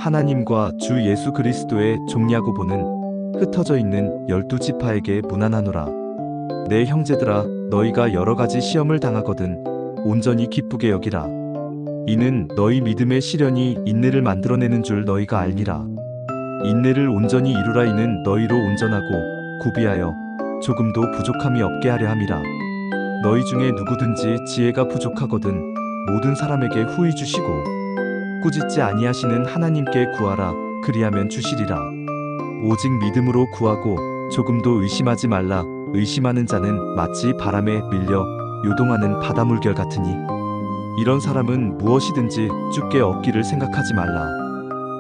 하나님과 주 예수 그리스도의 종냐고 보는 흩어져 있는 12지파에게 문안하노라. 내 형제들아, 너희가 여러 가지 시험을 당하거든 온전히 기쁘게 여기라. 이는 너희 믿음의 시련이 인내를 만들어내는 줄 너희가 알미라. 인내를 온전히 이루라. 이는 너희로 온전하고 구비하여 조금도 부족함이 없게 하려 함이라. 너희 중에 누구든지 지혜가 부족하거든 모든 사람에게 후히 주시고 꾸짖지 아니하시는 하나님께 구하라. 그리하면 주시리라. 오직 믿음으로 구하고 조금도 의심하지 말라. 의심하는 자는 마치 바람에 밀려 요동하는 바다물결 같으니 이런 사람은 무엇이든지 주께 얻기를 생각하지 말라.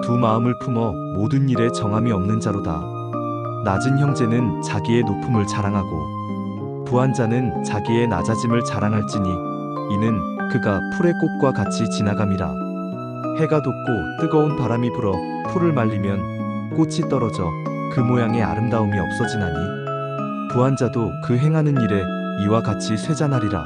두 마음을 품어 모든 일에 정함이 없는 자로다. 낮은 형제는 자기의 높음을 자랑하고 부한 자는 자기의 낮아짐을 자랑할지니 이는 그가 풀의 꽃과 같이 지나감이라. 해가 돋고 뜨거운 바람이 불어 풀을 말리면 꽃이 떨어져 그 모양의 아름다움이 없어지나니 부한 자도 그 행하는 일에 이와 같이 쇠잔하리라.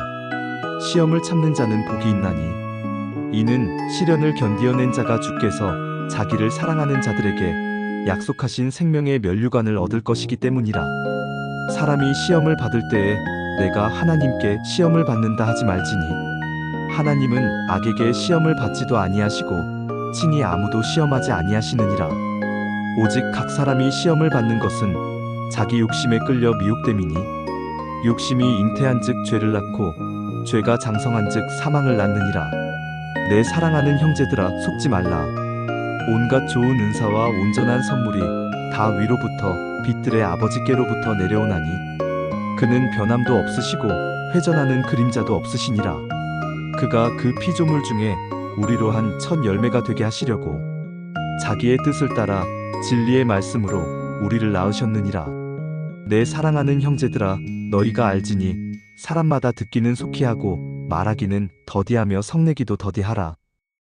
시험을 참는 자는 복이 있나니 이는 시련을 견디어낸 자가 주께서 자기를 사랑하는 자들에게 약속하신 생명의 면류관을 얻을 것이기 때문이라. 사람이 시험을 받을 때에 내가 하나님께 시험을 받는다 하지 말지니 하나님은 악에게 시험을 받지도 아니하시고 친히 아무도 시험하지 아니하시느니라. 오직 각 사람이 시험을 받는 것은 자기 욕심에 끌려 미혹됨이니 욕심이 잉태한즉 죄를 낳고 죄가 장성한즉 사망을 낳느니라. 내 사랑하는 형제들아, 속지 말라. 온갖 좋은 은사와 온전한 선물이 다 위로부터 빛들의 아버지께로부터 내려오나니 그는 변함도 없으시고 회전하는 그림자도 없으시니라. 그가 그 피조물 중에 우리로 한 첫 열매가 되게 하시려고 자기의 뜻을 따라 진리의 말씀으로 우리를 낳으셨느니라. 내 사랑하는 형제들아, 너희가 알지니 사람마다 듣기는 속히 하고 말하기는 더디하며 성내기도 더디하라.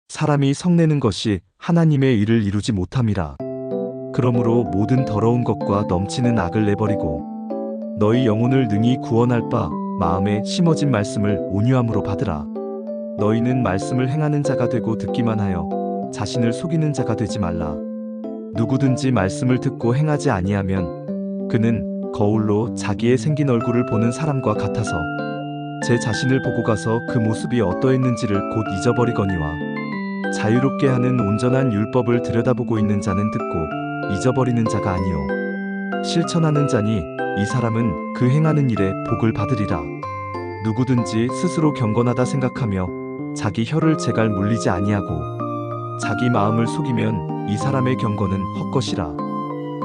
사람이 성내는 것이 하나님의 일을 이루지 못함이라. 그러므로 모든 더러운 것과 넘치는 악을 내버리고 너희 영혼을 능히 구원할 바 마음에 심어진 말씀을 온유함으로 받으라. 너희는 말씀을 행하는 자가 되고 듣기만 하여 자신을 속이는 자가 되지 말라. 누구든지 말씀을 듣고 행하지 아니하면 그는 거울로 자기의 생긴 얼굴을 보는 사람과 같아서 제 자신을 보고 가서 그 모습이 어떠했는지를 곧 잊어버리거니와 자유롭게 하는 온전한 율법을 들여다보고 있는 자는 듣고 잊어버리는 자가 아니요 실천하는 자니 이 사람은 그 행하는 일에 복을 받으리라. 누구든지 스스로 경건하다 생각하며 자기 혀를 제갈 물리지 아니하고 자기 마음을 속이면 이 사람의 경건은 헛것이라.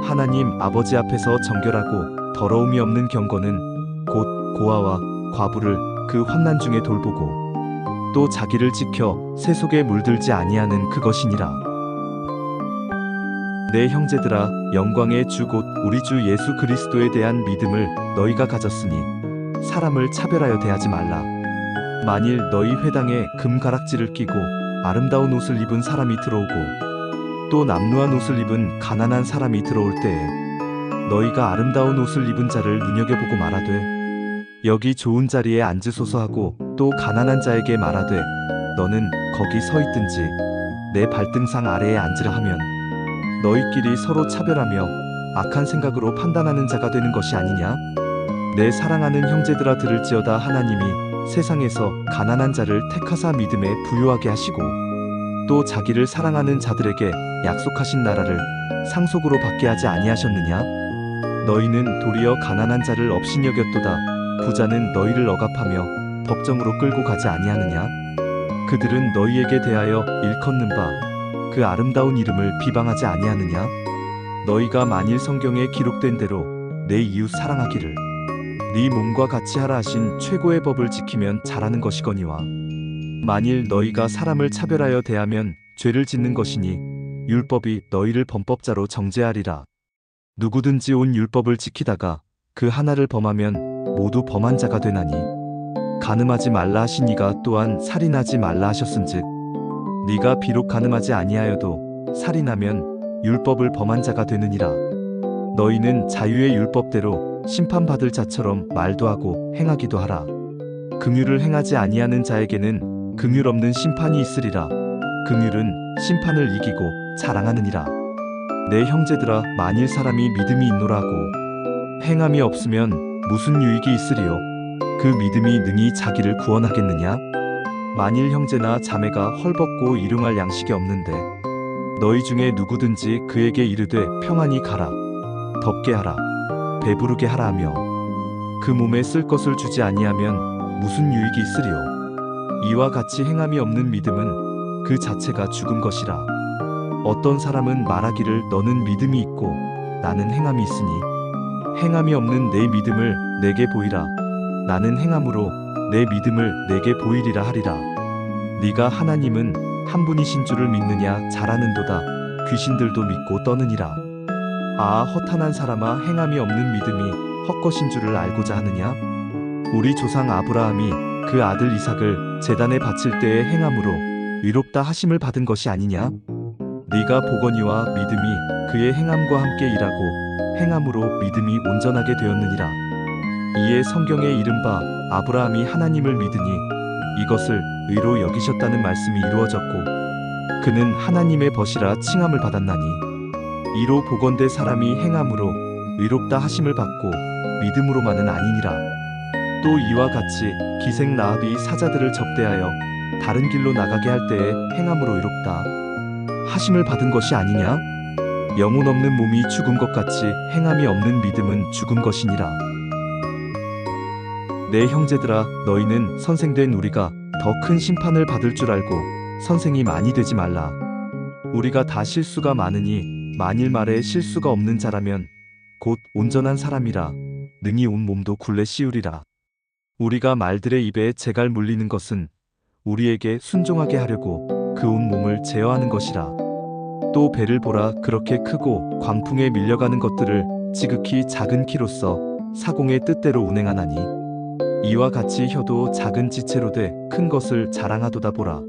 하나님 아버지 앞에서 정결하고 더러움이 없는 경건은 곧 고아와 과부를 그 환난 중에 돌보고 또 자기를 지켜 새 속에 물들지 아니하는 그것이니라. 내 형제들아, 영광의 주 곧 우리 주 예수 그리스도에 대한 믿음을 너희가 가졌으니 사람을 차별하여 대하지 말라. 만일 너희 회당에 금가락지를 끼고 아름다운 옷을 입은 사람이 들어오고 또 남루한 옷을 입은 가난한 사람이 들어올 때에 너희가 아름다운 옷을 입은 자를 눈여겨보고 말하되 여기 좋은 자리에 앉으소서 하고 또 가난한 자에게 말하되 너는 거기 서 있든지 내 발등상 아래에 앉으라 하면 너희끼리 서로 차별하며 악한 생각으로 판단하는 자가 되는 것이 아니냐? 내 사랑하는 형제들아, 들을지어다. 하나님이 세상에서 가난한 자를 택하사 믿음에 부요하게 하시고 또 자기를 사랑하는 자들에게 약속하신 나라를 상속으로 받게 하지 아니하셨느냐? 너희는 도리어 가난한 자를 업신 여겼도다. 부자는 너희를 억압하며 법정으로 끌고 가지 아니하느냐? 그들은 너희에게 대하여 일컫는 바 그 아름다운 이름을 비방하지 아니하느냐? 너희가 만일 성경에 기록된 대로 내 이웃 사랑하기를 네 몸과 같이 하라 하신 최고의 법을 지키면 잘하는 것이거니와 만일 너희가 사람을 차별하여 대하면 죄를 짓는 것이니 율법이 너희를 범법자로 정죄하리라. 누구든지 온 율법을 지키다가 그 하나를 범하면 모두 범한 자가 되나니 간음하지 말라 하신 이가 또한 살인하지 말라 하셨은즉 네가 비록 간음하지 아니하여도 살인하면 율법을 범한 자가 되느니라. 너희는 자유의 율법대로 심판받을 자처럼 말도 하고 행하기도 하라. 긍휼을 행하지 아니하는 자에게는 긍휼 없는 심판이 있으리라. 긍휼은 심판을 이기고 자랑하느니라. 내 형제들아, 만일 사람이 믿음이 있노라고 행함이 없으면 무슨 유익이 있으리요? 그 믿음이 능히 자기를 구원하겠느냐? 만일 형제나 자매가 헐벗고 일용할 양식이 없는데 너희 중에 누구든지 그에게 이르되 평안히 가라, 덥게 하라, 배부르게 하라 하며 그 몸에 쓸 것을 주지 아니하면 무슨 유익이 있으리요? 이와 같이 행함이 없는 믿음은 그 자체가 죽은 것이라. 어떤 사람은 말하기를 너는 믿음이 있고 나는 행함이 있으니 행함이 없는 내 믿음을 내게 보이라. 나는 행함으로 내 믿음을 내게 보이리라 하리라. 네가 하나님은 한 분이신 줄을 믿느냐? 잘하는도다. 귀신들도 믿고 떠느니라. 아, 허탄한 사람아, 행함이 없는 믿음이 헛것인 줄을 알고자 하느냐? 우리 조상 아브라함이 그 아들 이삭을 제단에 바칠 때의 행함으로 위롭다 하심을 받은 것이 아니냐? 네가 보거니와 믿음이 그의 행함과 함께 일하고 행함으로 믿음이 온전하게 되었느니라. 이에 성경에 이른바 아브라함이 하나님을 믿으니 이것을 의로 여기셨다는 말씀이 이루어졌고 그는 하나님의 벗이라 칭함을 받았나니 이로 보건대 사람이 행함으로 의롭다 하심을 받고 믿음으로만은 아니니라. 또 이와 같이 기생 라합이 사자들을 접대하여 다른 길로 나가게 할 때에 행함으로 의롭다 하심을 받은 것이 아니냐? 영혼 없는 몸이 죽은 것 같이 행함이 없는 믿음은 죽은 것이니라. 내 형제들아, 너희는 선생된 우리가 더 큰 심판을 받을 줄 알고 선생이 많이 되지 말라. 우리가 다 실수가 많으니 만일 말에 실수가 없는 자라면 곧 온전한 사람이라 능히 온 몸도 굴레 씌우리라. 우리가 말들의 입에 재갈 물리는 것은 우리에게 순종하게 하려고 그 온 몸을 제어하는 것이라. 또 배를 보라, 그렇게 크고 광풍에 밀려가는 것들을 지극히 작은 키로써 사공의 뜻대로 운행하나니 이와 같이 혀도 작은 지체로 돼 큰 것을 자랑하도다. 보라,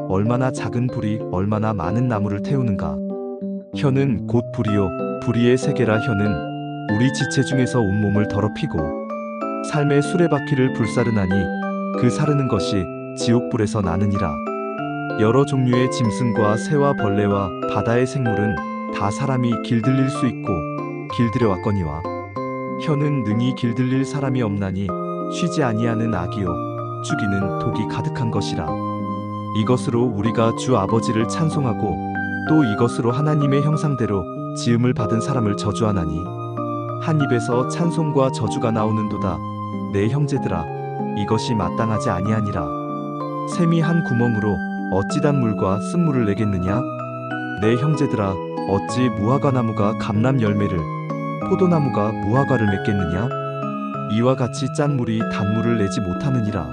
얼마나 작은 불이 얼마나 많은 나무를 태우는가. 혀는 곧 불이요 불의의 세계라. 혀는 우리 지체 중에서 온몸을 더럽히고 삶의 수레바퀴를 불사르나니 그 사르는 것이 지옥불에서 나느니라. 여러 종류의 짐승과 새와 벌레와 바다의 생물은 다 사람이 길들일 수 있고 길들여 왔거니와 혀는 능히 길들릴 사람이 없나니 쉬지 아니하는 악이요 죽이는 독이 가득한 것이라. 이것으로 우리가 주 아버지를 찬송하고 또 이것으로 하나님의 형상대로 지음을 받은 사람을 저주하나니 한 입에서 찬송과 저주가 나오는도다. 내 형제들아, 이것이 마땅하지 아니하니라. 샘이 한 구멍으로 어찌 단물과 쓴물을 내겠느냐? 내 형제들아, 어찌 무화과나무가 감람 열매를 포도나무가 무화과를 맺겠느냐? 이와 같이 짠 물이 단물을 내지 못하느니라.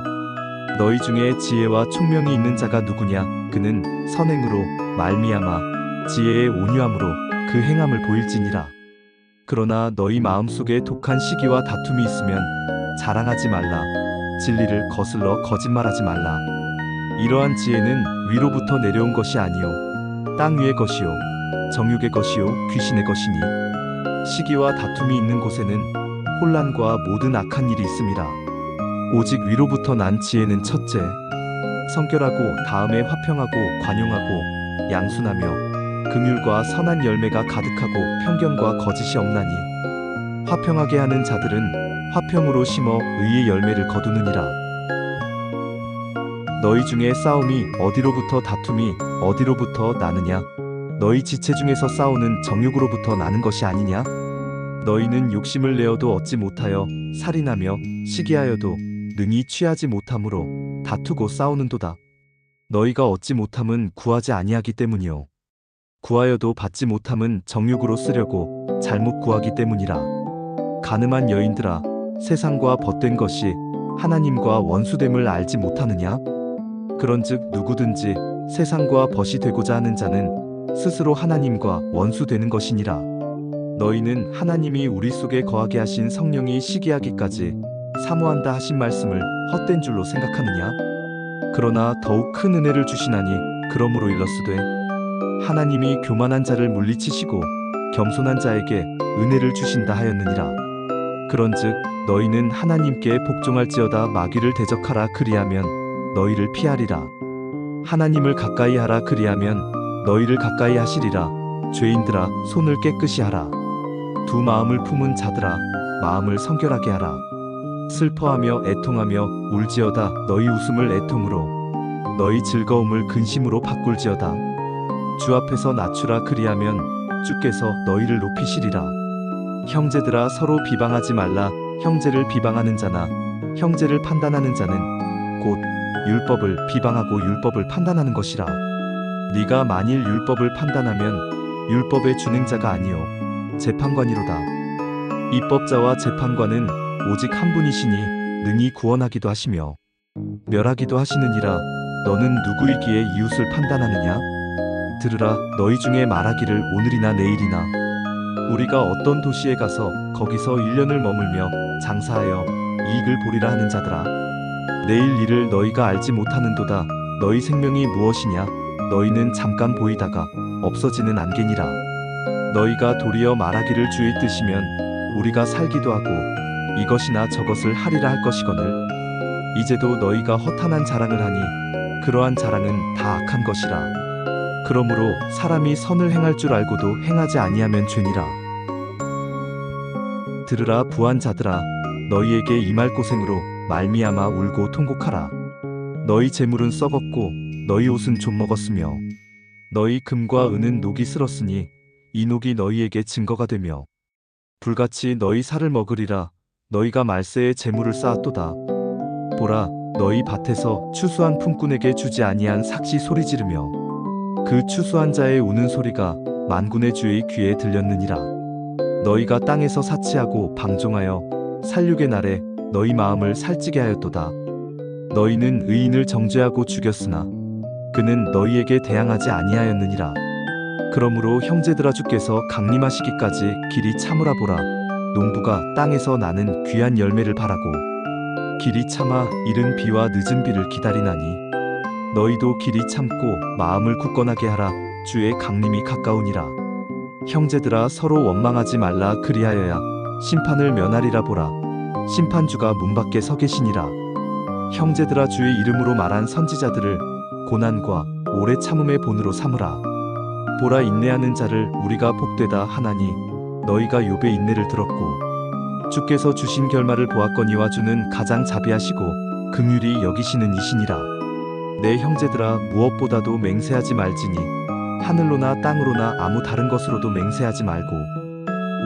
너희 중에 지혜와 총명이 있는 자가 누구냐? 그는 선행으로 말미암아 지혜의 온유함으로 그 행함을 보일지니라. 그러나 너희 마음속에 독한 시기와 다툼이 있으면 자랑하지 말라. 진리를 거슬러 거짓말하지 말라. 이러한 지혜는 위로부터 내려온 것이 아니요 땅 위의 것이요 정욕의 것이요 귀신의 것이니 시기와 다툼이 있는 곳에는 혼란과 모든 악한 일이 있음이라. 오직 위로부터 난 지혜는 첫째 성결하고 다음에 화평하고 관용하고 양순하며 긍휼과 선한 열매가 가득하고 편견과 거짓이 없나니 화평하게 하는 자들은 화평으로 심어 의의 열매를 거두느니라. 너희 중에 싸움이 어디로부터 다툼이 어디로부터 나느냐? 너희 지체 중에서 싸우는 정욕으로부터 나는 것이 아니냐? 너희는 욕심을 내어도 얻지 못하여 살인하며 시기하여도 능히 취하지 못함으로 다투고 싸우는도다. 너희가 얻지 못함은 구하지 아니하기 때문이요 구하여도 받지 못함은 정욕으로 쓰려고 잘못 구하기 때문이라. 가늠한 여인들아, 세상과 벗된 것이 하나님과 원수됨을 알지 못하느냐? 그런즉 누구든지 세상과 벗이 되고자 하는 자는 스스로 하나님과 원수되는 것이니라. 너희는 하나님이 우리 속에 거하게 하신 성령이 시기하기까지 사모한다 하신 말씀을 헛된 줄로 생각하느냐? 그러나 더욱 큰 은혜를 주시나니 그러므로 일렀으되 하나님이 교만한 자를 물리치시고 겸손한 자에게 은혜를 주신다 하였느니라. 그런즉 너희는 하나님께 복종할지어다. 마귀를 대적하라. 그리하면 너희를 피하리라. 하나님을 가까이 하라. 그리하면 너희를 가까이 하시리라. 죄인들아, 손을 깨끗이 하라. 두 마음을 품은 자들아, 마음을 성결하게 하라. 슬퍼하며 애통하며 울지어다. 너희 웃음을 애통으로, 너희 즐거움을 근심으로 바꿀지어다. 주 앞에서 낮추라. 그리하면 주께서 너희를 높이시리라. 형제들아, 서로 비방하지 말라. 형제를 비방하는 자나 형제를 판단하는 자는 곧 율법을 비방하고 율법을 판단하는 것이라. 네가 만일 율법을 판단하면 율법의 준행자가 아니요 재판관이로다. 입법자와 재판관은 오직 한 분이시니 능히 구원하기도 하시며 멸하기도 하시느니라. 너는 누구이기에 이웃을 판단하느냐? 들으라. 너희 중에 말하기를 오늘이나 내일이나 우리가 어떤 도시에 가서 거기서 1년을 머물며 장사하여 이익을 보리라 하는 자들아, 내일 일을 너희가 알지 못하는도다. 너희 생명이 무엇이냐? 너희는 잠깐 보이다가 없어지는 안개니라. 너희가 도리어 말하기를 주의 뜻이면 우리가 살기도 하고 이것이나 저것을 하리라 할 것이거늘, 이제도 너희가 허탄한 자랑을 하니 그러한 자랑은 다 악한 것이라. 그러므로 사람이 선을 행할 줄 알고도 행하지 아니하면 죄니라. 들으라. 부한 자들아, 너희에게 임할 고생으로 말미암아 울고 통곡하라. 너희 재물은 썩었고 너희 옷은 좀 먹었으며 너희 금과 은은 녹이 쓸었으니 이 녹이 너희에게 증거가 되며 불같이 너희 살을 먹으리라. 너희가 말세에 재물을 쌓았도다. 보라, 너희 밭에서 추수한 품꾼에게 주지 아니한 삭시 소리 지르며 그 추수한 자의 우는 소리가 만군의 주의 귀에 들렸느니라. 너희가 땅에서 사치하고 방종하여 살육의 날에 너희 마음을 살찌게 하였도다. 너희는 의인을 정죄하고 죽였으나 그는 너희에게 대항하지 아니하였느니라. 그러므로 형제들아, 주께서 강림하시기까지 길이 참으라. 보라, 농부가 땅에서 나는 귀한 열매를 바라고 길이 참아 이른 비와 늦은 비를 기다리나니 너희도 길이 참고 마음을 굳건하게 하라. 주의 강림이 가까우니라. 형제들아, 서로 원망하지 말라. 그리하여야 심판을 면하리라. 보라, 심판주가 문 밖에 서 계시니라. 형제들아, 주의 이름으로 말한 선지자들을 고난과 오래 참음의 본으로 삼으라. 보라, 인내하는 자를 우리가 복되다 하나니 너희가 욥의 인내를 들었고 주께서 주신 결말을 보았거니와 주는 가장 자비하시고 긍휼히 여기시는 이시니라. 내 형제들아, 무엇보다도 맹세하지 말지니 하늘로나 땅으로나 아무 다른 것으로도 맹세하지 말고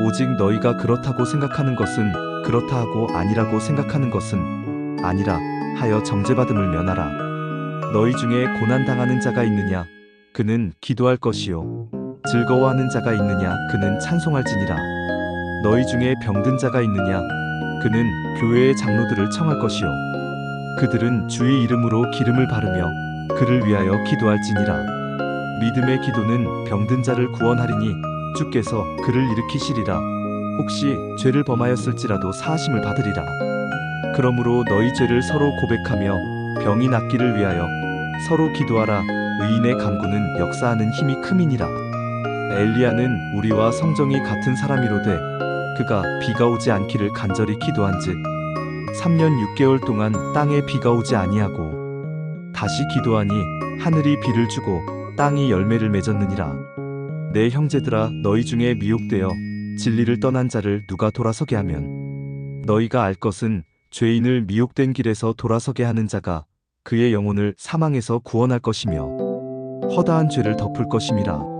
오직 너희가 그렇다고 생각하는 것은 그렇다 하고 아니라고 생각하는 것은 아니라 하여 정죄받음을 면하라. 너희 중에 고난당하는 자가 있느냐? 그는 기도할 것이요 즐거워하는 자가 있느냐? 그는 찬송할지니라. 너희 중에 병든 자가 있느냐? 그는 교회의 장로들을 청할 것이요 그들은 주의 이름으로 기름을 바르며 그를 위하여 기도할지니라. 믿음의 기도는 병든 자를 구원하리니 주께서 그를 일으키시리라. 혹시 죄를 범하였을지라도 사하심을 받으리라. 그러므로 너희 죄를 서로 고백하며 병이 낫기를 위하여 서로 기도하라. 의인의 간구는 역사하는 힘이 큼이니라. 엘리야는 우리와 성정이 같은 사람이로되 그가 비가 오지 않기를 간절히 기도한즉 3년 6개월 동안 땅에 비가 오지 아니하고 다시 기도하니 하늘이 비를 주고 땅이 열매를 맺었느니라. 내 형제들아, 너희 중에 미혹되어 진리를 떠난 자를 누가 돌아서게 하면 너희가 알 것은 죄인을 미혹된 길에서 돌아서게 하는 자가 그의 영혼을 사망에서 구원할 것이며 허다한 죄를 덮을 것임이라.